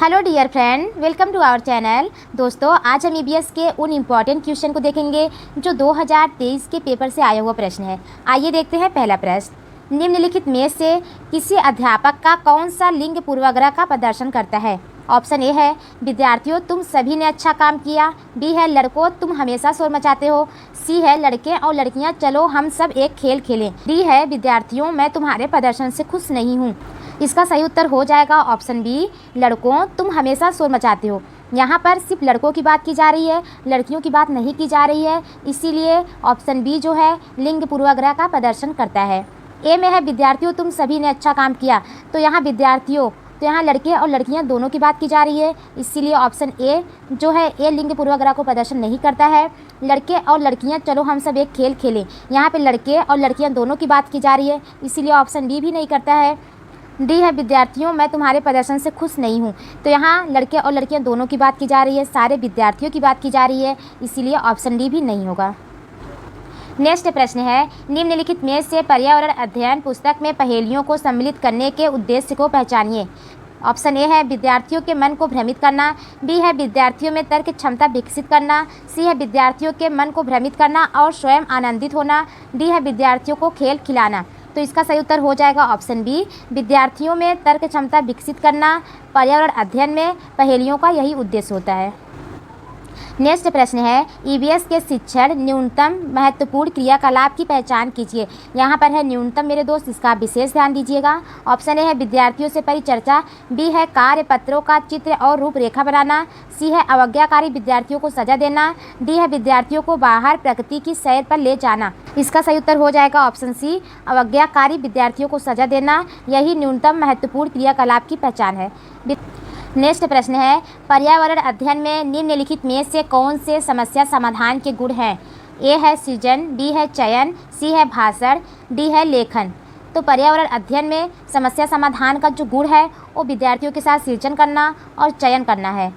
Hello dear friend, welcome to our channel. दोस्तों, आज हम ईवीएस के उन इम्पॉर्टेंट क्वेश्चन को देखेंगे जो 2023 के पेपर से आया हुआ प्रश्न है। आइए देखते हैं पहला प्रश्न। निम्नलिखित में से किसी अध्यापक का कौन सा लिंग पूर्वाग्रह का प्रदर्शन करता है? ऑप्शन ए है विद्यार्थियों तुम सभी ने अच्छा काम किया, बी है लड़कों तुम हमेशा शोर मचाते हो, सी है लड़के और लड़कियां चलो हम सब एक खेल खेलें, डी है विद्यार्थियों मैं तुम्हारे प्रदर्शन से खुश नहीं हूँ। इसका सही उत्तर हो जाएगा ऑप्शन बी, लड़कों तुम हमेशा शोर मचाते हो। यहाँ पर सिर्फ लड़कों की बात की जा रही है, लड़कियों की बात नहीं की जा रही है, इसीलिए ऑप्शन बी जो है लिंग पूर्वाग्रह का प्रदर्शन करता है। ए में है विद्यार्थियों तुम सभी ने अच्छा काम किया, तो यहाँ विद्यार्थियों तो यहाँ लड़के और लड़कियाँ दोनों की बात की जा रही है, इसीलिए ऑप्शन ए जो है ए लिंग पूर्वाग्रह को प्रदर्शन नहीं करता है। लड़के और लड़कियाँ चलो हम सब एक खेल खेलें, यहाँ पे लड़के और लड़कियाँ दोनों की बात की जा रही है, इसीलिए ऑप्शन बी भी नहीं करता है। डी है विद्यार्थियों मैं तुम्हारे प्रदर्शन से खुश नहीं हूँ, तो यहाँ लड़के और लड़कियाँ दोनों की बात की जा रही है, सारे विद्यार्थियों की बात की जा रही है, इसीलिए ऑप्शन डी भी नहीं होगा। नेक्स्ट प्रश्न है, निम्नलिखित में से पर्यावरण अध्ययन पुस्तक में पहेलियों को सम्मिलित करने के उद्देश्य को पहचानिए। ऑप्शन ए है विद्यार्थियों के मन को भ्रमित करना, बी है विद्यार्थियों में तर्क क्षमता विकसित करना, सी है विद्यार्थियों के मन को भ्रमित करना और स्वयं आनंदित होना, डी है विद्यार्थियों को खेल खिलाना। तो इसका सही उत्तर हो जाएगा ऑप्शन बी, विद्यार्थियों में तर्क क्षमता विकसित करना। पर्यावरण अध्ययन में पहेलियों का यही उद्देश्य होता है। नेक्स्ट प्रश्न है, ईवीएस के शिक्षण न्यूनतम महत्वपूर्ण क्रियाकलाप की पहचान कीजिए। यहाँ पर है न्यूनतम मेरे दोस्त, इसका आप विशेष ध्यान दीजिएगा। ऑप्शन ए है विद्यार्थियों से परिचर्चा, बी है कार्य पत्रों का चित्र और रूपरेखा बनाना, सी है अवज्ञाकारी विद्यार्थियों को सजा देना, डी है विद्यार्थियों को बाहर प्रकृति की सैर पर ले जाना। इसका सही उत्तर हो जाएगा ऑप्शन सी, अवज्ञाकारी विद्यार्थियों को सजा देना, यही न्यूनतम महत्वपूर्ण क्रियाकलाप की पहचान है। नेक्स्ट प्रश्न है, पर्यावरण अध्ययन में निम्नलिखित में से कौन से समस्या समाधान के गुण हैं? ए है सृजन, बी है चयन, सी है भाषण, डी है लेखन। तो पर्यावरण अध्ययन में समस्या समाधान का जो गुण है वो विद्यार्थियों के साथ सृजन करना और चयन करना है,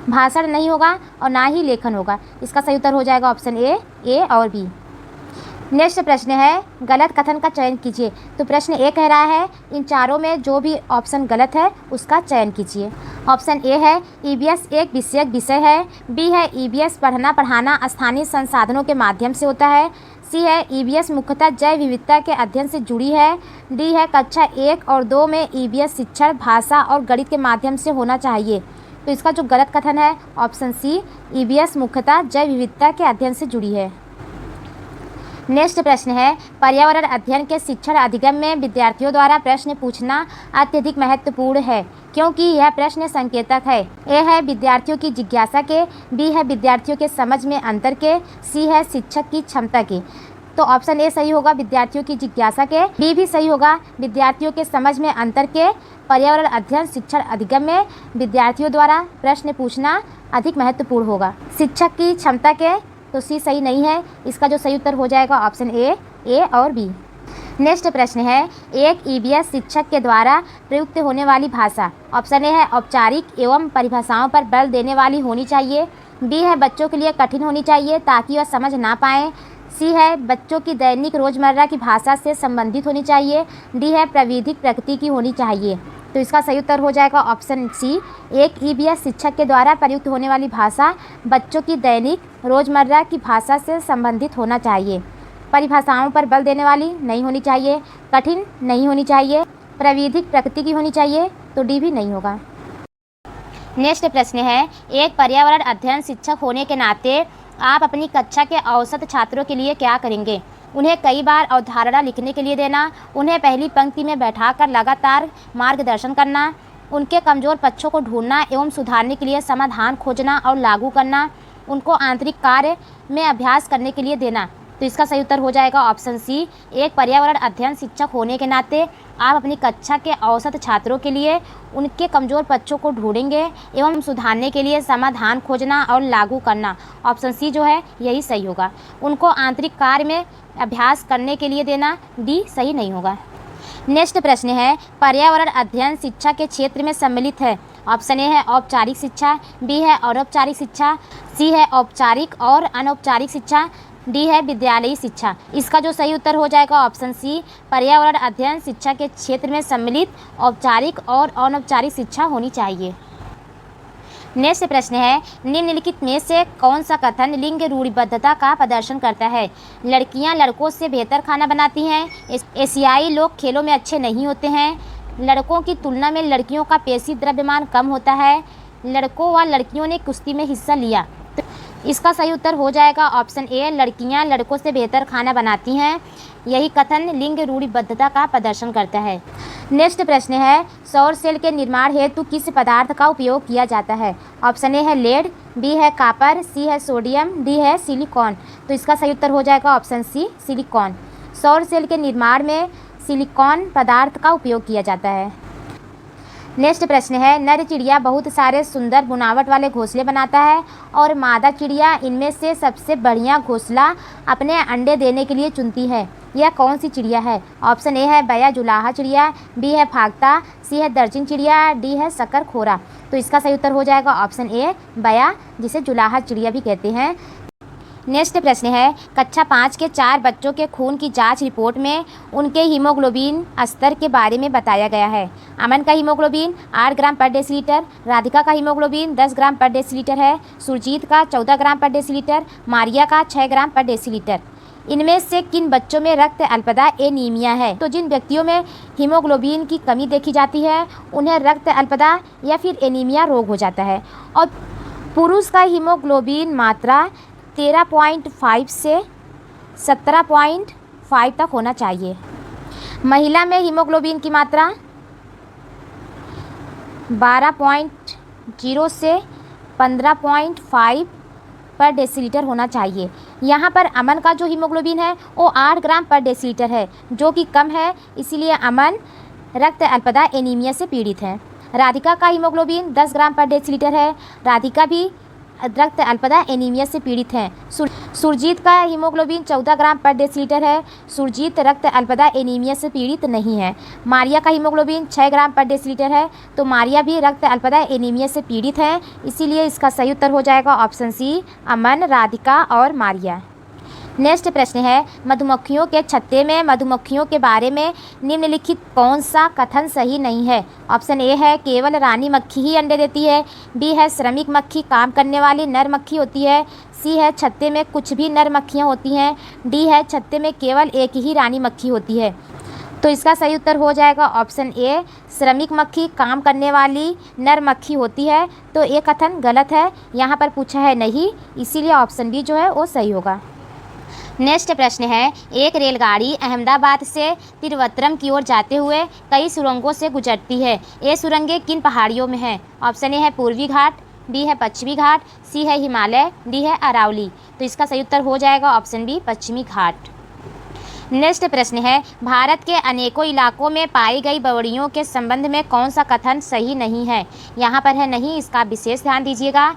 भाषण नहीं होगा और ना ही लेखन होगा। इसका सही उत्तर हो जाएगा ऑप्शन ए और बी। नेक्स्ट प्रश्न है, गलत कथन का चयन कीजिए। तो प्रश्न ए कह रहा है इन चारों में जो भी ऑप्शन गलत है उसका चयन कीजिए। ऑप्शन ए है ईवीएस एक विषयक विषय है, बी है ईवीएस पढ़ना पढ़ाना स्थानीय संसाधनों के माध्यम से होता है, सी है ईवीएस मुख्यतः जैव विविधता के अध्ययन से जुड़ी है, डी है कक्षा 1 और 2 में ईवीएस शिक्षण भाषा और गणित के माध्यम से होना चाहिए। तो इसका जो गलत कथन है ऑप्शन सी, ईवीएस मुख्यतः जैव विविधता के अध्ययन से जुड़ी है। नेक्स्ट प्रश्न है, पर्यावरण अध्ययन के शिक्षण अधिगम में विद्यार्थियों द्वारा प्रश्न पूछना अत्यधिक महत्वपूर्ण है क्योंकि यह प्रश्न संकेतक है। ए है विद्यार्थियों की जिज्ञासा के, बी है विद्यार्थियों के समझ में अंतर के, सी है शिक्षक की क्षमता के। तो ऑप्शन ए सही होगा विद्यार्थियों की जिज्ञासा के, बी भी सही होगा विद्यार्थियों के समझ में अंतर के। पर्यावरण अध्ययन शिक्षण अधिगम में विद्यार्थियों द्वारा प्रश्न पूछना अधिक महत्वपूर्ण होगा। शिक्षक की क्षमता के, तो सी सही नहीं है, इसका जो सही उत्तर हो जाएगा ऑप्शन ए और बी। नेक्स्ट प्रश्न है, एक ईवीएस शिक्षक के द्वारा प्रयुक्त होने वाली भाषा। ऑप्शन ए है औपचारिक एवं परिभाषाओं पर बल देने वाली होनी चाहिए, बी है बच्चों के लिए कठिन होनी चाहिए ताकि वह समझ ना पाएँ, सी है बच्चों की दैनिक रोजमर्रा की भाषा से संबंधित होनी चाहिए, डी है प्राविधिक प्रकृति की होनी चाहिए। तो इसका सही उत्तर हो जाएगा ऑप्शन सी, एक ईवीएस शिक्षक के द्वारा प्रयुक्त होने वाली भाषा बच्चों की दैनिक रोजमर्रा की भाषा से संबंधित होना चाहिए, परिभाषाओं पर बल देने वाली नहीं होनी चाहिए, कठिन नहीं होनी चाहिए, प्राविधिक प्रकृति की होनी चाहिए, तो डी भी नहीं होगा। नेक्स्ट प्रश्न है, एक पर्यावरण अध्ययन शिक्षक होने के नाते आप अपनी कक्षा के औसत छात्रों के लिए क्या करेंगे? उन्हें कई बार अवधारणा लिखने के लिए देना, उन्हें पहली पंक्ति में बैठाकर लगातार मार्गदर्शन करना, उनके कमज़ोर पक्षों को ढूंढना एवं सुधारने के लिए समाधान खोजना और लागू करना, उनको आंतरिक कार्य में अभ्यास करने के लिए देना। तो इसका सही उत्तर हो जाएगा ऑप्शन सी, एक पर्यावरण अध्ययन शिक्षक होने के नाते आप अपनी कक्षा के औसत छात्रों के लिए उनके कमज़ोर पक्षों को ढूंढेंगे एवं सुधारने के लिए समाधान खोजना और लागू करना। ऑप्शन सी जो है यही सही होगा। उनको आंतरिक कार्य में अभ्यास करने के लिए देना, डी सही नहीं होगा। नेक्स्ट प्रश्न है, पर्यावरण अध्ययन शिक्षा के क्षेत्र में सम्मिलित है। ऑप्शन ए है औपचारिक शिक्षा, बी है अनौपचारिक शिक्षा, सी है औपचारिक और अनौपचारिक शिक्षा, डी है विद्यालयी शिक्षा। इसका जो सही उत्तर हो जाएगा ऑप्शन सी, पर्यावरण अध्ययन शिक्षा के क्षेत्र में सम्मिलित औपचारिक और अनौपचारिक शिक्षा होनी चाहिए। नेक्स्ट प्रश्न है, निम्नलिखित में से कौन सा कथन लिंग रूढ़िबद्धता का प्रदर्शन करता है? लड़कियां लड़कों से बेहतर खाना बनाती हैं। एशियाई लोग खेलों में अच्छे नहीं होते हैं। लड़कों की तुलना में लड़कियों का पेशी द्रव्यमान कम होता है। लड़कों व लड़कियों ने कुश्ती में हिस्सा लिया। तो इसका सही उत्तर हो जाएगा ऑप्शन ए, लड़कियां लड़कों से बेहतर खाना बनाती हैं। यही कथन लिंग रूढ़िबद्धता का प्रदर्शन करता है। नेक्स्ट प्रश्न है, सौर सेल के निर्माण हेतु किस पदार्थ का उपयोग किया जाता है? ऑप्शन ए है लेड, बी है कॉपर, सी है सोडियम, डी है सिलिकॉन। तो इसका सही उत्तर हो जाएगा ऑप्शन सी, सिलिकॉन। सौर सेल के निर्माण में सिलिकॉन पदार्थ का उपयोग किया जाता है। नेक्स्ट प्रश्न है, नर चिड़िया बहुत सारे सुंदर बुनावट वाले घोंसले बनाता है और मादा चिड़िया इनमें से सबसे बढ़िया घोंसला अपने अंडे देने के लिए चुनती है। यह कौन सी चिड़िया है? ऑप्शन ए है बया जुलाहा चिड़िया, बी है फाख्ता, सी है दर्जन चिड़िया, डी है शकरखोरा। तो इसका सही उत्तर हो जाएगा ऑप्शन ए, बया, जिसे जुलाहा चिड़िया भी कहते हैं। नेक्स्ट प्रश्न है, कक्षा 5 के 4 बच्चों के खून की जांच रिपोर्ट में उनके हीमोग्लोबिन स्तर के बारे में बताया गया है। अमन का हीमोग्लोबिन 8 ग्राम पर डेसीलीटर, राधिका का हीमोग्लोबिन 10 ग्राम पर डेसीलीटर है, सुरजीत का 14 ग्राम पर डेसीलीटर, मारिया का 6 ग्राम पर डेसीलीटर। इनमें से किन बच्चों में रक्त अल्पता एनीमिया है? तो जिन व्यक्तियों में हीमोग्लोबिन की कमी देखी जाती है उन्हें रक्त अल्पता या फिर एनीमिया रोग हो जाता है। और पुरुष का हीमोग्लोबिन मात्रा 13.5 से 17.5 तक होना चाहिए। महिला में हीमोग्लोबिन की मात्रा 12.0 से 15.5 पर डेसीलीटर होना चाहिए। यहाँ पर अमन का जो हीमोग्लोबिन है वो 8 ग्राम पर डेसीलीटर है, जो कि कम है, इसीलिए अमन रक्त अल्पता एनीमिया से पीड़ित है। राधिका का हीमोग्लोबिन 10 ग्राम पर डेसीलीटर है, राधिका भी रक्त अल्पता एनीमिया से पीड़ित हैं। सुरजीत का हीमोग्लोबिन 14 ग्राम पर डेसीलीटर है, सुरजीत रक्त अल्पता एनीमिया से पीड़ित नहीं है। मारिया का हीमोग्लोबिन 6 ग्राम पर डेसीलीटर है, तो मारिया भी रक्त अल्पता एनीमिया से पीड़ित है, इसीलिए इसका सही उत्तर हो जाएगा ऑप्शन सी, अमन, राधिका और मारिया। नेक्स्ट प्रश्न है, मधुमक्खियों के छत्ते में मधुमक्खियों के बारे में निम्नलिखित कौन सा कथन सही नहीं है? ऑप्शन ए है केवल रानी मक्खी ही अंडे देती है, बी है श्रमिक मक्खी काम करने वाली नर मक्खी होती है, सी है छत्ते में कुछ भी नर मक्खियाँ होती हैं, डी है छत्ते में केवल एक ही रानी मक्खी होती है। तो इसका सही उत्तर हो जाएगा ऑप्शन ए, श्रमिक मक्खी काम करने वाली नर मक्खी होती है। तो ये कथन गलत है, यहाँ पर पूछा है नहीं, इसीलिए ऑप्शन बी जो है वो सही होगा। नेक्स्ट प्रश्न है, एक रेलगाड़ी अहमदाबाद से तिरुवत्रम की ओर जाते हुए कई सुरंगों से गुजरती है। ये सुरंगें किन पहाड़ियों में हैं? ऑप्शन ए है पूर्वी घाट, बी है पश्चिमी घाट, सी है हिमालय, डी है अरावली। तो इसका सही उत्तर हो जाएगा ऑप्शन बी, पश्चिमी घाट। नेक्स्ट प्रश्न है, भारत के अनेकों इलाकों में पाई गई बवड़ियों के संबंध में कौन सा कथन सही नहीं है? यहाँ पर है नहीं, इसका विशेष ध्यान दीजिएगा।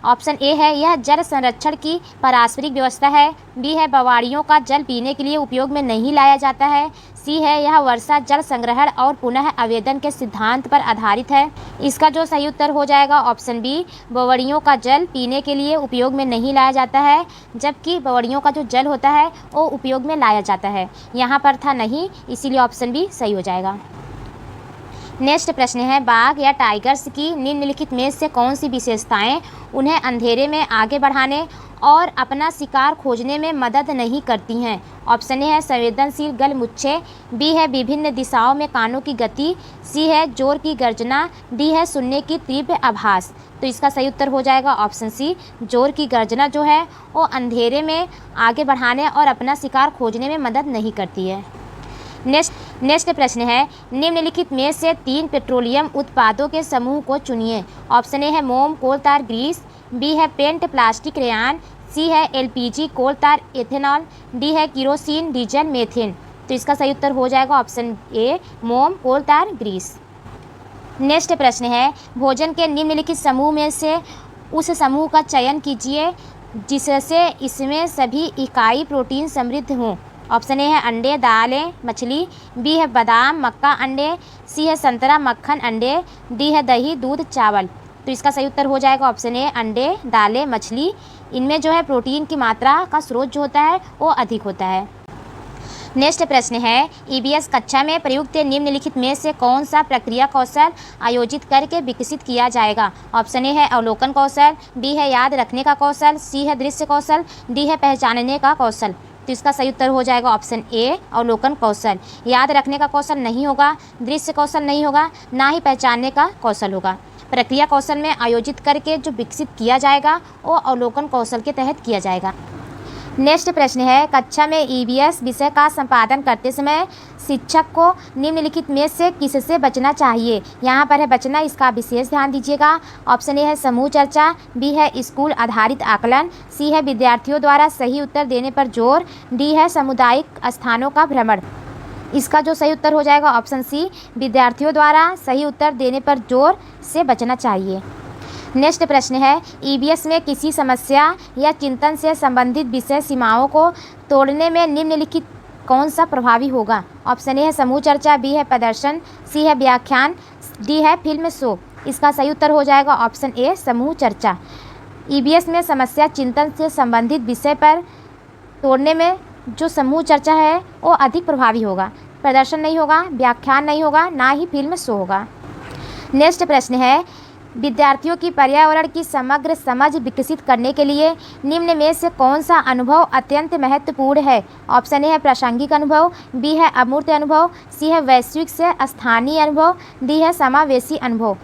ऑप्शन ए है यह जल संरक्षण की पारस्परिक व्यवस्था है, बी है बवाड़ियों का जल पीने के लिए उपयोग में नहीं लाया जाता है, सी है यह वर्षा जल संग्रहण और पुनः आवेदन के सिद्धांत पर आधारित है। इसका जो सही उत्तर हो जाएगा ऑप्शन बी, बवड़ियों का जल पीने के लिए उपयोग में नहीं लाया जाता है, जबकि बवड़ियों का जो जल होता है वो उपयोग में लाया जाता है। यहाँ पर था नहीं, इसीलिए ऑप्शन बी सही हो जाएगा। नेक्स्ट प्रश्न है, बाघ या टाइगर्स की निम्नलिखित में से कौन सी विशेषताएं उन्हें अंधेरे में आगे बढ़ाने और अपना शिकार खोजने में मदद नहीं करती हैं? ऑप्शन ए है संवेदनशील गलमुच्छे, बी है विभिन्न दिशाओं में कानों की गति, सी है जोर की गर्जना, डी है सुनने की तीव्र आभास। तो इसका सही उत्तर हो जाएगा ऑप्शन सी, जोर की गर्जना जो है वो अंधेरे में आगे बढ़ाने और अपना शिकार खोजने में मदद नहीं करती है। नेक्स्ट प्रश्न है, निम्नलिखित में से 3 पेट्रोलियम उत्पादों के समूह को चुनिए। ऑप्शन ए है मोम, कोल तार, ग्रीस, बी है पेंट, प्लास्टिक, रेयान, सी है एलपीजी, कोल तार, एथेनॉल, डी है किरोसिन, डीजल, मेथेन। तो इसका सही उत्तर हो जाएगा ऑप्शन ए, मोम, कोल तार, ग्रीस। नेक्स्ट प्रश्न है, भोजन के निम्नलिखित समूह में से उस समूह का चयन कीजिए जिससे इसमें सभी इकाई प्रोटीन समृद्ध हों। ऑप्शन ए है अंडे, दालें, मछली, बी है बादाम, मक्का, अंडे, सी है संतरा, मक्खन, अंडे, डी है दही, दूध, चावल। तो इसका सही उत्तर हो जाएगा ऑप्शन ए, अंडे, दालें, मछली। इनमें जो है प्रोटीन की मात्रा का स्रोत जो होता है वो अधिक होता है। नेक्स्ट प्रश्न है, ईबीएस कक्षा में प्रयुक्त निम्नलिखित में से कौन सा प्रक्रिया कौशल आयोजित करके विकसित किया जाएगा? ऑप्शन ए है अवलोकन कौशल, बी है याद रखने का कौशल, सी है दृश्य कौशल, डी है पहचानने का कौशल। तो इसका सही उत्तर हो जाएगा ऑप्शन ए अवलोकन कौशल। याद रखने का कौशल नहीं होगा, दृश्य कौशल नहीं होगा, ना ही पहचानने का कौशल होगा। प्रक्रिया कौशल में आयोजित करके जो विकसित किया जाएगा वो अवलोकन कौशल के तहत किया जाएगा। नेक्स्ट प्रश्न है, कक्षा में ईबीएस विषय का संपादन करते समय शिक्षक को निम्नलिखित में से किससे बचना चाहिए? यहाँ पर है बचना, इसका विशेष ध्यान दीजिएगा। ऑप्शन ए है समूह चर्चा, बी है स्कूल आधारित आकलन, सी है विद्यार्थियों द्वारा सही उत्तर देने पर जोर, डी है सामुदायिक स्थानों का भ्रमण। इसका जो सही उत्तर हो जाएगा ऑप्शन सी विद्यार्थियों द्वारा सही उत्तर देने पर जोर से बचना चाहिए। नेक्स्ट प्रश्न है, ईबीएस में किसी समस्या या चिंतन से संबंधित विषय सीमाओं को तोड़ने में निम्नलिखित कौन सा प्रभावी होगा? ऑप्शन ए है समूह चर्चा, बी है प्रदर्शन, सी है व्याख्यान, डी है फिल्म शो। इसका सही उत्तर हो जाएगा ऑप्शन ए समूह चर्चा। ईबीएस में समस्या चिंतन से संबंधित विषय पर तोड़ने में जो समूह चर्चा है वो अधिक प्रभावी होगा। प्रदर्शन नहीं होगा, व्याख्यान नहीं होगा, ना ही फिल्म शो होगा। नेक्स्ट प्रश्न है, विद्यार्थियों की पर्यावरण की समग्र समझ विकसित करने के लिए निम्न में से कौन सा अनुभव अत्यंत महत्वपूर्ण है? ऑप्शन ए है प्रासंगिक अनुभव, बी है अमूर्त अनुभव, सी है वैश्विक से स्थानीय अनुभव, डी है समावेशी अनुभव।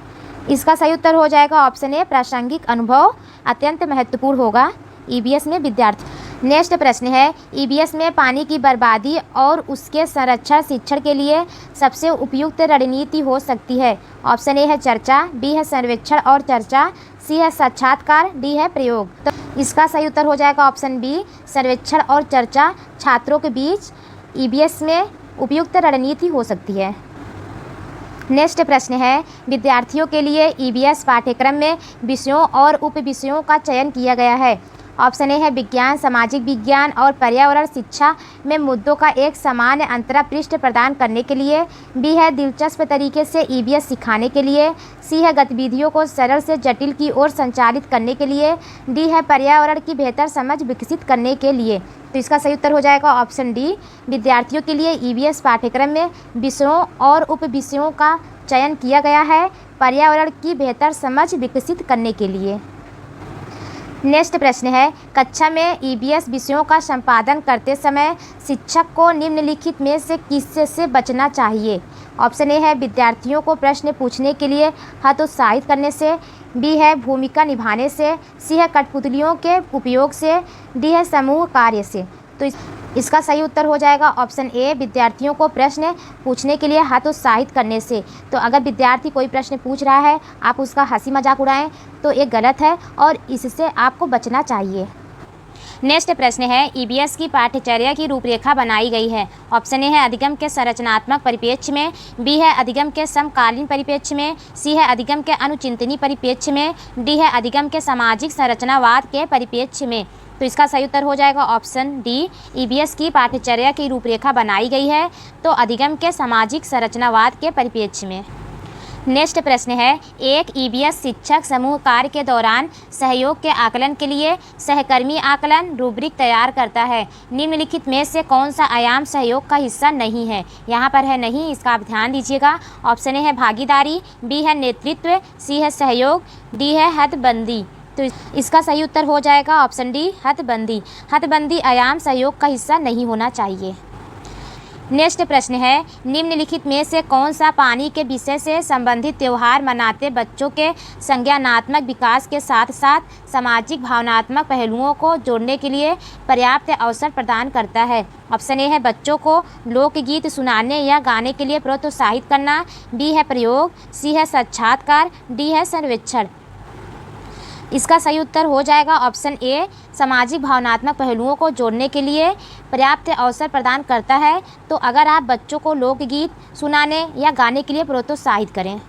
इसका सही उत्तर हो जाएगा ऑप्शन ए प्रासंगिक अनुभव अत्यंत महत्वपूर्ण होगा ईबीएस में विद्यार्थी। नेक्स्ट प्रश्न है, ईबीएस में पानी की बर्बादी और उसके संरक्षण शिक्षण के लिए सबसे उपयुक्त रणनीति हो सकती है? ऑप्शन ए है चर्चा, बी है सर्वेक्षण और चर्चा, सी है साक्षात्कार, डी है प्रयोग। तो इसका सही उत्तर हो जाएगा ऑप्शन बी सर्वेक्षण और चर्चा छात्रों के बीच ईबीएस में उपयुक्त रणनीति हो सकती है। नेक्स्ट प्रश्न है, विद्यार्थियों के लिए ईबीएस पाठ्यक्रम में विषयों और उप विषयों का चयन किया गया है। ऑप्शन ए है विज्ञान, सामाजिक विज्ञान और पर्यावरण शिक्षा में मुद्दों का एक सामान्य अंतरापृष्ठ प्रदान करने के लिए, बी है दिलचस्प तरीके से ईबीएस सिखाने के लिए, सी है गतिविधियों को सरल से जटिल की ओर संचालित करने के लिए, डी है पर्यावरण की बेहतर समझ विकसित करने के लिए। तो इसका सही उत्तर हो जाएगा ऑप्शन डी विद्यार्थियों के लिए ईबीएस पाठ्यक्रम में विषयों और उप विषयों का चयन किया गया है पर्यावरण की बेहतर समझ विकसित करने के लिए। नेक्स्ट प्रश्न है, कक्षा में ईबीएस विषयों का संपादन करते समय शिक्षक को निम्नलिखित में से किससे बचना चाहिए? ऑप्शन ए है विद्यार्थियों को प्रश्न पूछने के लिए हतोत्साहित करने से, बी है भूमिका निभाने से, सी है कठपुतलियों के उपयोग से, डी है समूह कार्य से। तो इसका सही उत्तर हो जाएगा ऑप्शन ए विद्यार्थियों को प्रश्न पूछने के लिए हतोत्साहित करने से। तो अगर विद्यार्थी कोई प्रश्न पूछ रहा है आप उसका हंसी मजाक उड़ाएं तो ये गलत है और इससे आपको बचना चाहिए। नेक्स्ट प्रश्न है, ईबीएस की पाठ्यचर्या की रूपरेखा बनाई गई है। ऑप्शन ए है अधिगम के संरचनात्मक परिप्रेक्ष्य में, बी है अधिगम के समकालीन परिप्रेक्ष्य में, सी है अधिगम के अनुचिंतनीय परिप्रेक्ष्य में, डी है अधिगम के सामाजिक संरचनावाद के परिप्रेक्ष्य में। तो इसका सही उत्तर हो जाएगा ऑप्शन डी ईबीएस की पाठ्यचर्या की रूपरेखा बनाई गई है तो अधिगम के सामाजिक संरचनावाद के परिप्रेक्ष्य में। नेक्स्ट प्रश्न है, एक ईबीएस शिक्षक समूह कार्य के दौरान सहयोग के आकलन के लिए सहकर्मी आकलन रूब्रिक तैयार करता है। निम्नलिखित में से कौन सा आयाम सहयोग का हिस्सा नहीं है? यहाँ पर है नहीं, इसका आप ध्यान दीजिएगा। ऑप्शन ए है भागीदारी, बी है नेतृत्व, सी है सहयोग, डी है हदबंदी। तो इसका सही उत्तर हो जाएगा ऑप्शन डी हदबंदी। हदबंदी आयाम सहयोग का हिस्सा नहीं होना चाहिए। नेक्स्ट प्रश्न है, निम्नलिखित में से कौन सा पानी के विषय से संबंधित त्यौहार मनाते बच्चों के संज्ञानात्मक विकास के साथ साथ सामाजिक भावनात्मक पहलुओं को जोड़ने के लिए पर्याप्त अवसर प्रदान करता है? ऑप्शन ए है बच्चों को लोकगीत सुनाने या गाने के लिए प्रोत्साहित करना, बी है प्रयोग, सी है साक्षात्कार, डी है सर्वेक्षण। इसका सही उत्तर हो जाएगा ऑप्शन ए सामाजिक भावनात्मक पहलुओं को जोड़ने के लिए पर्याप्त अवसर प्रदान करता है। तो अगर आप बच्चों को लोकगीत सुनाने या गाने के लिए प्रोत्साहित करें।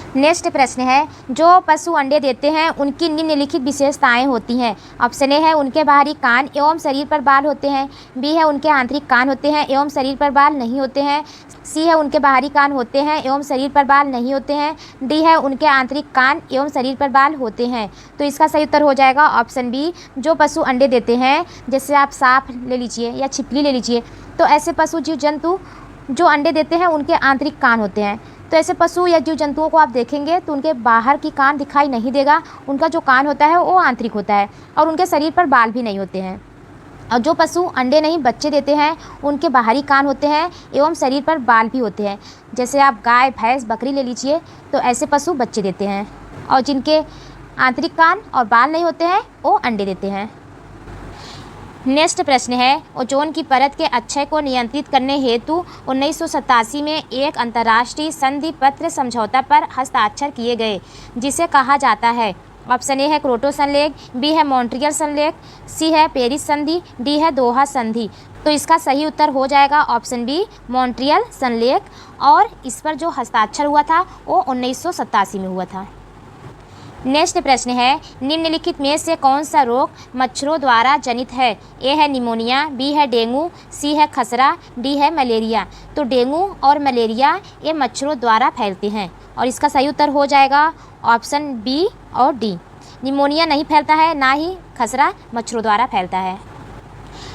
नेक्स्ट प्रश्न है, जो पशु अंडे देते हैं उनकी निम्नलिखित विशेषताएं होती हैं। ऑप्शन ए है उनके बाहरी कान एवं शरीर पर बाल होते हैं, बी है उनके आंतरिक कान होते हैं एवं शरीर पर बाल नहीं होते हैं, सी है उनके बाहरी कान होते हैं एवं शरीर पर बाल नहीं होते हैं, डी है उनके आंतरिक कान एवं शरीर पर बाल होते हैं। तो इसका सही उत्तर हो जाएगा ऑप्शन बी, जो पशु अंडे देते हैं, जैसे आप सांप ले लीजिए या छिपकली ले लीजिए, तो ऐसे पशु जीव जंतु जो अंडे देते हैं उनके आंतरिक कान होते हैं। तो ऐसे पशु या जीव जंतुओं को आप देखेंगे तो उनके बाहर की कान दिखाई नहीं देगा, उनका जो कान होता है वो आंतरिक होता है और उनके शरीर पर बाल भी नहीं होते हैं। और जो पशु अंडे नहीं बच्चे देते हैं उनके बाहरी कान होते हैं एवं शरीर पर बाल भी होते हैं, जैसे आप गाय भैंस बकरी ले लीजिए, तो ऐसे पशु बच्चे देते हैं और जिनके आंतरिक कान और बाल नहीं होते हैं वो अंडे देते हैं। नेक्स्ट प्रश्न है, ओजोन की परत के क्षय को नियंत्रित करने हेतु 1987 में एक अंतर्राष्ट्रीय संधि पत्र समझौता पर हस्ताक्षर किए गए, जिसे कहा जाता है। ऑप्शन ए है क्योटो संलेख, बी है मॉन्ट्रियल संलेख, सी है पेरिस संधि, डी है दोहा संधि। तो इसका सही उत्तर हो जाएगा ऑप्शन बी, मॉन्ट्रियल संलेख, और इस पर जो हस्ताक्षर हुआ था वो 1987 में हुआ था। नेक्स्ट प्रश्न है, निम्नलिखित में से कौन सा रोग मच्छरों द्वारा जनित है। ए है निमोनिया, बी है डेंगू, सी है खसरा, डी है मलेरिया। तो डेंगू और मलेरिया ये मच्छरों द्वारा फैलते हैं और इसका सही उत्तर हो जाएगा ऑप्शन बी और डी। निमोनिया नहीं फैलता है, ना ही खसरा मच्छरों द्वारा फैलता है।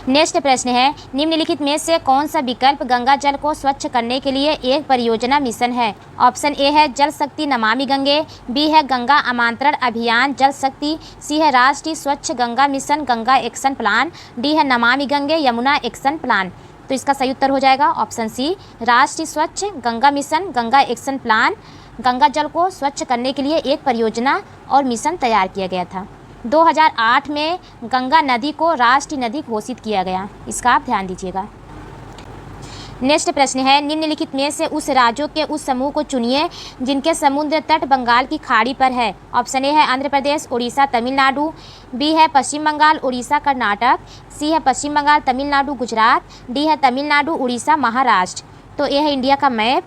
नेक्स्ट प्रश्न है, निम्नलिखित में से कौन सा विकल्प गंगा जल को स्वच्छ करने के लिए एक परियोजना मिशन है। ऑप्शन ए है जल शक्ति नमामि गंगे, बी है गंगा आमंत्रण अभियान जल शक्ति, सी है राष्ट्रीय स्वच्छ Ganga mission Ganga action plan, D है नमामि गंगे यमुना एक्शन प्लान। तो इसका सही उत्तर हो जाएगा ऑप्शन सी, राष्ट्रीय स्वच्छ Ganga mission Ganga action plan. Ganga जल को स्वच्छ करने के लिए एक परियोजना और मिशन तैयार किया गया था। 2008 में गंगा नदी को राष्ट्रीय नदी घोषित किया गया, इसका आप ध्यान दीजिएगा। नेक्स्ट प्रश्न है, निम्नलिखित में से उस राज्यों के उस समूह को चुनिए जिनके समुद्र तट बंगाल की खाड़ी पर है। ऑप्शन ए है आंध्र प्रदेश, उड़ीसा, तमिलनाडु, बी है पश्चिम बंगाल, उड़ीसा, कर्नाटक, सी है पश्चिम बंगाल, तमिलनाडु, गुजरात, डी है तमिलनाडु, उड़ीसा, महाराष्ट्र। तो ये है इंडिया का मैप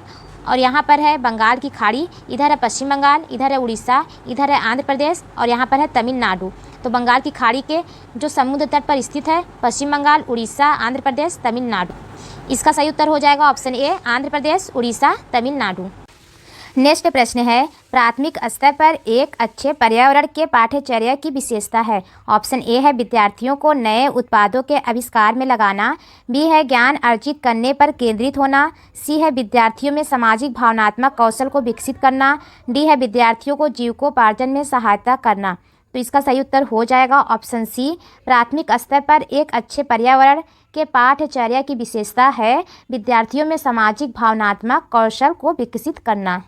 और यहाँ पर है बंगाल की खाड़ी, इधर है पश्चिम बंगाल, इधर है उड़ीसा, इधर है आंध्र प्रदेश और यहाँ पर है तमिलनाडु। तो बंगाल की खाड़ी के जो समुद्र तट पर स्थित है पश्चिम बंगाल, उड़ीसा, आंध्र प्रदेश, तमिलनाडु। इसका सही उत्तर हो जाएगा option A, Andhra Pradesh, Orissa, Tamil Nadu. Next प्रश्न है, प्राथमिक स्तर पर एक अच्छे पर्यावरण के पाठ्यचर्या की विशेषता है। ऑप्शन ए है विद्यार्थियों को नए उत्पादों के आविष्कार में लगाना, बी है ज्ञान अर्जित करने पर केंद्रित होना, सी है विद्यार्थियों में सामाजिक भावनात्मक कौशल को विकसित करना, डी है विद्यार्थियों को जीविकोपार्जन में सहायता करना। तो इसका सही उत्तर हो जाएगा ऑप्शन सी, प्राथमिक स्तर पर एक अच्छे पर्यावरण के पाठ्यचर्या की विशेषता है विद्यार्थियों में सामाजिक भावनात्मक कौशल को विकसित करना।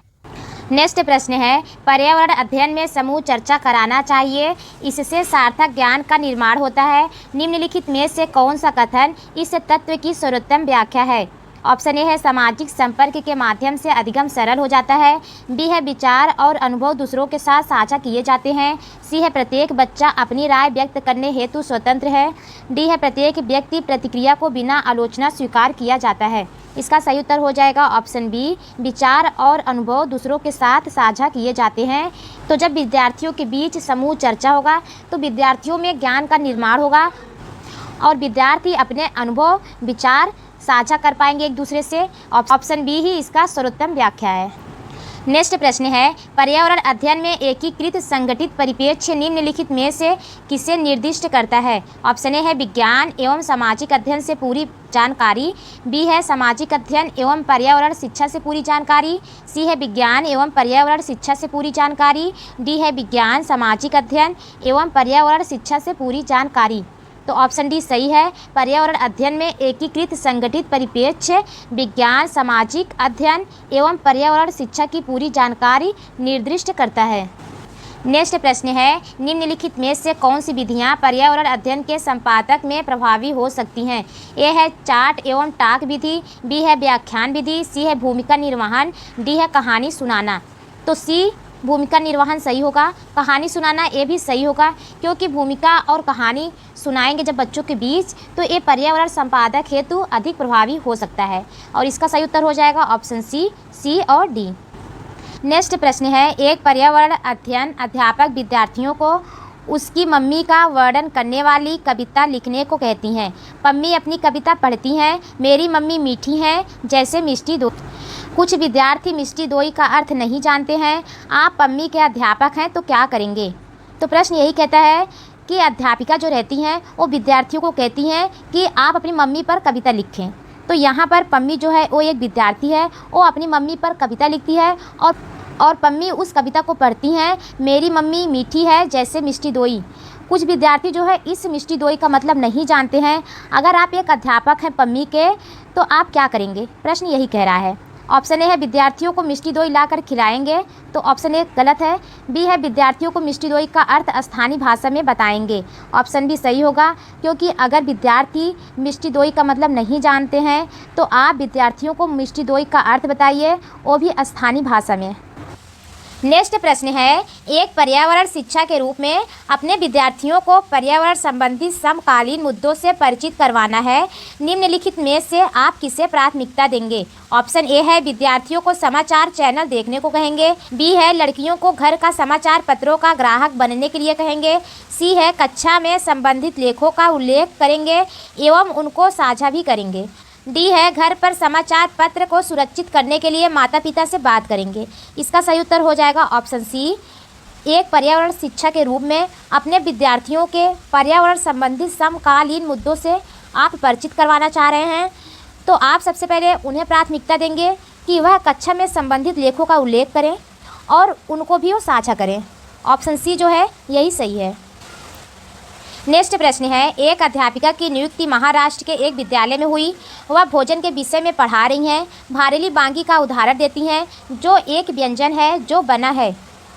नेक्स्ट प्रश्न है, पर्यावरण अध्ययन में समूह चर्चा कराना चाहिए, इससे सार्थक ज्ञान का निर्माण होता है। निम्नलिखित में से कौन सा कथन इस तत्व की सर्वोत्तम व्याख्या है। ऑप्शन ए है सामाजिक संपर्क के माध्यम से अधिगम सरल हो जाता है, बी है विचार और अनुभव दूसरों के साथ साझा किए जाते हैं, सी है प्रत्येक बच्चा अपनी राय व्यक्त करने हेतु स्वतंत्र है, डी है प्रत्येक व्यक्ति प्रतिक्रिया को बिना आलोचना स्वीकार किया जाता है। इसका सही उत्तर हो जाएगा ऑप्शन बी, विचार और अनुभव दूसरों के साथ साझा किए जाते हैं। तो जब विद्यार्थियों के बीच समूह चर्चा होगा तो विद्यार्थियों में ज्ञान का निर्माण होगा और विद्यार्थी अपने अनुभव विचार साझा कर पाएंगे एक दूसरे से। ऑप्शन बी ही इसका सर्वोत्तम व्याख्या है। नेक्स्ट प्रश्न है, पर्यावरण अध्ययन में एकीकृत संगठित परिप्रेक्ष्य निम्नलिखित में से किसे निर्दिष्ट करता है। ऑप्शन ए है विज्ञान एवं सामाजिक अध्ययन से पूरी जानकारी, बी है सामाजिक अध्ययन एवं पर्यावरण शिक्षा से पूरी जानकारी, सी है विज्ञान एवं पर्यावरण शिक्षा से पूरी जानकारी, डी है विज्ञान सामाजिक अध्ययन एवं पर्यावरण शिक्षा से पूरी जानकारी। तो ऑप्शन डी सही है, पर्यावरण अध्ययन में एकीकृत संगठित परिप्रेक्ष्य विज्ञान सामाजिक अध्ययन एवं पर्यावरण शिक्षा की पूरी जानकारी निर्दिष्ट करता है। नेक्स्ट प्रश्न है, निम्नलिखित में से कौन सी विधियां पर्यावरण अध्ययन के संपादक में प्रभावी हो सकती हैं। ए है चार्ट एवं टाक विधि, बी है व्याख्यान विधि, सी है भूमिका निर्वहन, डी है कहानी सुनाना। तो सी भूमिका निर्वहन सही होगा, कहानी सुनाना ये भी सही होगा, क्योंकि भूमिका और कहानी सुनाएंगे जब बच्चों के बीच तो ये पर्यावरण संपादक हेतु अधिक प्रभावी हो सकता है और इसका सही उत्तर हो जाएगा ऑप्शन सी और डी। नेक्स्ट प्रश्न है, एक पर्यावरण अध्ययन अध्यापक विद्यार्थियों को उसकी मम्मी का वर्णन करने वाली कविता लिखने को कहती हैं। पम्मी अपनी कविता पढ़ती हैं। मेरी मम्मी मीठी हैं जैसे मिष्टी दो। कुछ विद्यार्थी मिष्टी दोई का अर्थ नहीं जानते हैं। आप पम्मी के अध्यापक हैं तो क्या करेंगे? तो प्रश्न यही कहता है कि अध्यापिका जो रहती हैं वो विद्यार्थियों को कहती हैं कि आप अपनी मम्मी पर कविता लिखें। तो यहाँ पर पम्मी जो है वो एक विद्यार्थी है, वो अपनी मम्मी पर कविता लिखती है और पम्मी उस कविता को पढ़ती हैं। मेरी मम्मी मीठी है जैसे मिष्टी दोई। कुछ विद्यार्थी जो है इस मिष्टी दोई का मतलब नहीं जानते हैं। अगर आप एक अध्यापक हैं पम्मी के तो आप क्या करेंगे? प्रश्न यही कह रहा है। ऑप्शन ए है विद्यार्थियों को मिष्टी दोई लाकर खिलाएंगे, तो ऑप्शन ए गलत है। बी है विद्यार्थियों को मिष्टी दोई का अर्थ स्थानीय भाषा में बताएंगे। ऑप्शन बी सही होगा, क्योंकि अगर विद्यार्थी मिष्टी दोई का मतलब नहीं जानते हैं तो आप विद्यार्थियों को मिष्टी दोई का अर्थ बताइए, वो भी स्थानीय भाषा में। नेक्स्ट प्रश्न है, एक पर्यावरण शिक्षा के रूप में अपने विद्यार्थियों को पर्यावरण संबंधी समकालीन मुद्दों से परिचित करवाना है। निम्नलिखित में से आप किसे प्राथमिकता देंगे? ऑप्शन ए है विद्यार्थियों को समाचार चैनल देखने को कहेंगे। बी है लड़कियों को घर का समाचार पत्रों का ग्राहक बनने के लिए कहेंगे। सी है कक्षा में संबंधित लेखों का उल्लेख करेंगे एवं उनको साझा भी करेंगे। डी है घर पर समाचार पत्र को सुरक्षित करने के लिए माता पिता से बात करेंगे। इसका सही उत्तर हो जाएगा ऑप्शन सी। एक पर्यावरण शिक्षा के रूप में अपने विद्यार्थियों के पर्यावरण संबंधित समकालीन मुद्दों से आप परिचित करवाना चाह रहे हैं, तो आप सबसे पहले उन्हें प्राथमिकता देंगे कि वह कक्षा में संबंधित लेखों का उल्लेख करें और उनको भी वो साझा करें। ऑप्शन सी जो है यही सही है। नेक्स्ट प्रश्न है, एक अध्यापिका की नियुक्ति महाराष्ट्र के एक विद्यालय में हुई। वह भोजन के विषय में पढ़ा रही हैं। भारेली बांगी का उदाहरण देती हैं जो एक व्यंजन है जो बना है।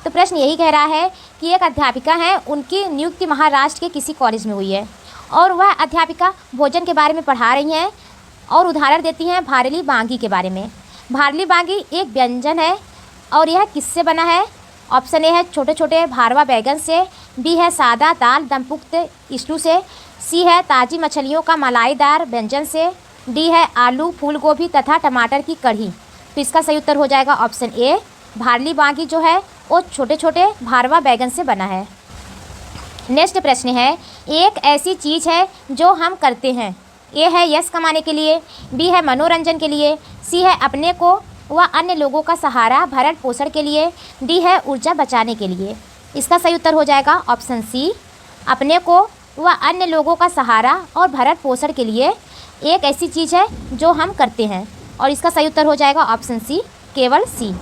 तो प्रश्न यही कह रहा है कि एक अध्यापिका हैं, उनकी नियुक्ति महाराष्ट्र के किसी कॉलेज में हुई है और वह अध्यापिका भोजन के बारे में पढ़ा रही हैं और उदाहरण देती हैं भारेली बांगी के बारे में। भारेली बांगी एक व्यंजन है और यह किससे बना है? ऑप्शन ए है छोटे छोटे भारवा बैगन से। बी है सादा दाल दमपुक्त स्टू से। सी है ताज़ी मछलियों का मलाईदार व्यंजन से। डी है आलू फूल गोभी तथा टमाटर की कढ़ी। तो इसका सही उत्तर हो जाएगा ऑप्शन ए। भारेली बांगी जो है वो छोटे छोटे भारवा बैगन से बना है। नेक्स्ट प्रश्न है, एक ऐसी चीज़ है जो हम करते हैं। ए है यश कमाने के लिए। बी है मनोरंजन के लिए। सी है अपने को व अन्य लोगों का सहारा भरण पोषण के लिए। डी है ऊर्जा बचाने के लिए। इसका सही उत्तर हो जाएगा ऑप्शन सी। अपने को व अन्य लोगों का सहारा और भरण पोषण के लिए एक ऐसी चीज़ है जो हम करते हैं, और इसका सही उत्तर हो जाएगा ऑप्शन सी, केवल सी।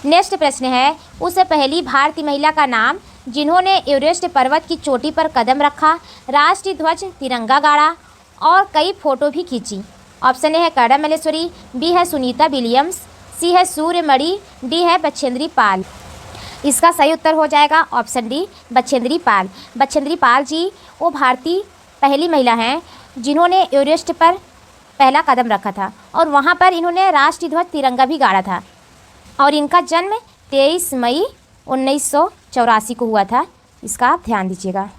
नेक्स्ट प्रश्न है, उस पहली भारतीय महिला का नाम जिन्होंने एवरेस्ट पर्वत की चोटी पर कदम रखा, राष्ट्रीय ध्वज तिरंगा गाड़ा और कई फोटो भी खींची। ऑप्शन ए है कर्ड़ा मल्लेश्वरी। बी है सुनीता विलियम्स। सी है सूर्यमणि। डी है बछेंद्री पाल। इसका सही उत्तर हो जाएगा ऑप्शन डी, बछेंद्री पाल। बछेंद्री पाल जी वो भारतीय पहली महिला हैं जिन्होंने एवरेस्ट पर पहला कदम रखा था और वहाँ पर इन्होंने राष्ट्रीय ध्वज तिरंगा भी गाड़ा था और इनका जन्म 23 मई 1984 को हुआ था। इसका आप ध्यान दीजिएगा।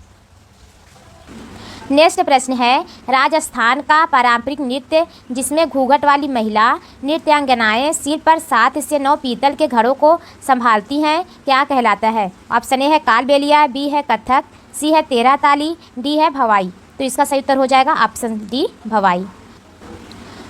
नेक्स्ट प्रश्न है, राजस्थान का पारंपरिक नृत्य जिसमें घूंघट वाली महिला नृत्यांगनाएं सिर पर 7 से 9 पीतल के घड़ों को संभालती हैं, क्या कहलाता है? ऑप्शन ए है कालबेलिया। बी है कथक। सी है तेरह ताली। डी है भवाई। तो इसका सही उत्तर हो जाएगा ऑप्शन डी, भवाई।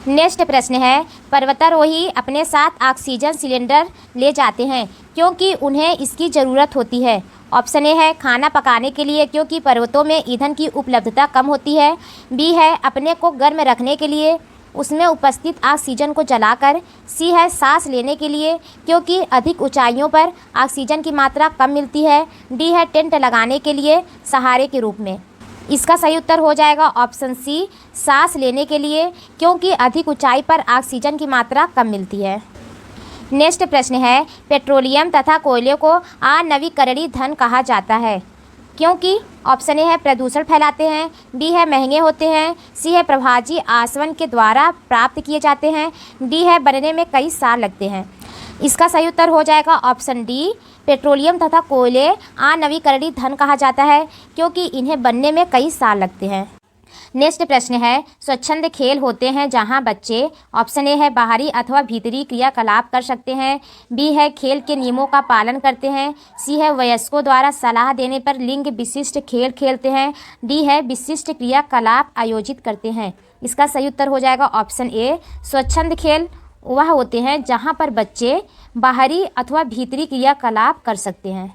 नेक्स्ट प्रश्न है, पर्वतारोही अपने साथ ऑक्सीजन सिलेंडर ले जाते हैं क्योंकि उन्हें इसकी ज़रूरत होती है। ऑप्शन ए है खाना पकाने के लिए क्योंकि पर्वतों में ईंधन की उपलब्धता कम होती है। बी है अपने को गर्म रखने के लिए उसमें उपस्थित ऑक्सीजन को जलाकर। सी है सांस लेने के लिए क्योंकि अधिक ऊंचाइयों पर ऑक्सीजन की मात्रा कम मिलती है। डी है टेंट लगाने के लिए सहारे के रूप में। इसका सही उत्तर हो जाएगा ऑप्शन सी, सांस लेने के लिए क्योंकि अधिक ऊंचाई पर ऑक्सीजन की मात्रा कम मिलती है। नेक्स्ट प्रश्न है, पेट्रोलियम तथा कोयले को अनवीकरणीय धन कहा जाता है क्योंकि ऑप्शन ए है प्रदूषण फैलाते हैं। बी है महंगे होते हैं। सी है प्रभाजी आसवन के द्वारा प्राप्त किए जाते हैं। डी है बनने में कई साल लगते हैं। इसका सही उत्तर हो जाएगा ऑप्शन डी, पेट्रोलियम तथा कोयले अनवीकरणीय धन कहा जाता है क्योंकि इन्हें बनने में कई साल लगते हैं। नेक्स्ट प्रश्न है, स्वच्छंद खेल होते हैं जहां बच्चे, ऑप्शन ए है बाहरी अथवा भीतरी क्रियाकलाप कर सकते हैं, बी है खेल के नियमों का पालन करते हैं, सी है वयस्कों द्वारा सलाह देने पर लिंग विशिष्ट खेल खेलते हैं, डी है विशिष्ट क्रियाकलाप आयोजित करते हैं। इसका सही उत्तर हो जाएगा ऑप्शन ए, स्वच्छंद खेल वह होते हैं जहां पर बच्चे बाहरी अथवा भीतरी क्रियाकलाप कर सकते हैं।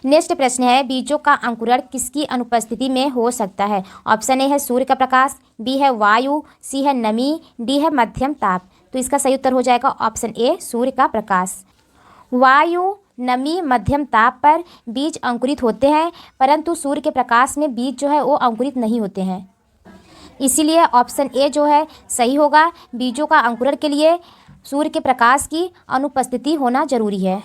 नेक्स्ट प्रश्न है, बीजों का अंकुरण किसकी अनुपस्थिति में हो सकता है? ऑप्शन ए है सूर्य का प्रकाश, बी है वायु, सी है नमी, डी है मध्यम ताप। तो इसका सही उत्तर हो जाएगा ऑप्शन ए, सूर्य का प्रकाश। वायु, नमी, मध्यम ताप पर बीज अंकुरित होते हैं, परंतु सूर्य के प्रकाश में बीज जो है वो अंकुरित नहीं होते हैं। इसीलिए ऑप्शन ए जो है सही होगा। बीजों का अंकुरण के लिए सूर्य के प्रकाश की अनुपस्थिति होना जरूरी है।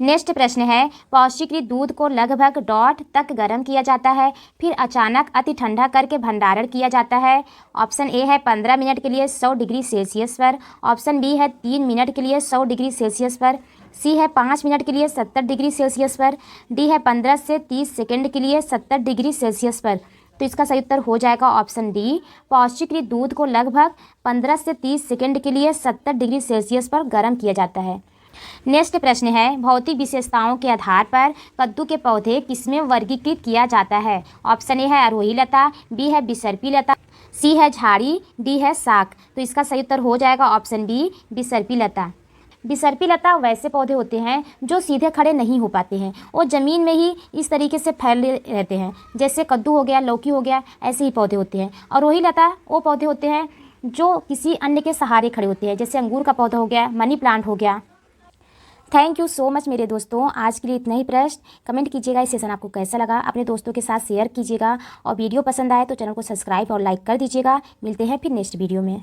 नेक्स्ट प्रश्न है, पौष्टिकृत दूध को लगभग डॉट तक गर्म किया जाता है, फिर अचानक अति ठंडा करके भंडारण किया जाता है। ऑप्शन ए है 15 मिनट के लिए 100 डिग्री सेल्सियस पर, ऑप्शन बी है 3 मिनट के लिए 100 डिग्री सेल्सियस पर, सी है 5 मिनट के लिए 70 डिग्री सेल्सियस पर, डी है 15 से 30 सेकेंड के लिए 70 डिग्री सेल्सियस पर। तो इसका सही उत्तर हो जाएगा ऑप्शन डी, पौष्टिकृत दूध को लगभग 15 से 30 सेकेंड के लिए 70 डिग्री सेल्सियस पर गर्म किया जाता है। नेक्स्ट प्रश्न है, भौतिक विशेषताओं के आधार पर कद्दू के पौधे किसमें वर्गीकृत किया जाता है? ऑप्शन ए है आरोही लता, बी है बिसर्पी लता, सी है झाड़ी, डी है साग। तो इसका सही उत्तर हो जाएगा ऑप्शन बी, बिसर्पी लता। बिसर्पी लता वैसे पौधे होते हैं जो सीधे खड़े नहीं हो पाते हैं, वो ज़मीन में ही इस तरीके से फैले रहते हैं, जैसे कद्दू हो गया, लौकी हो गया, ऐसे ही पौधे होते हैं। और आरोही लता वो पौधे होते हैं जो किसी अन्य के सहारे खड़े होते हैं, जैसे अंगूर का पौधा हो गया, मनी प्लांट हो गया। थैंक यू सो मच मेरे दोस्तों, आज के लिए इतना ही प्रश्न। कमेंट कीजिएगा इस सेशन आपको कैसा लगा, अपने दोस्तों के साथ शेयर कीजिएगा और वीडियो पसंद आए तो चैनल को सब्सक्राइब और लाइक कर दीजिएगा। मिलते हैं फिर नेक्स्ट वीडियो में।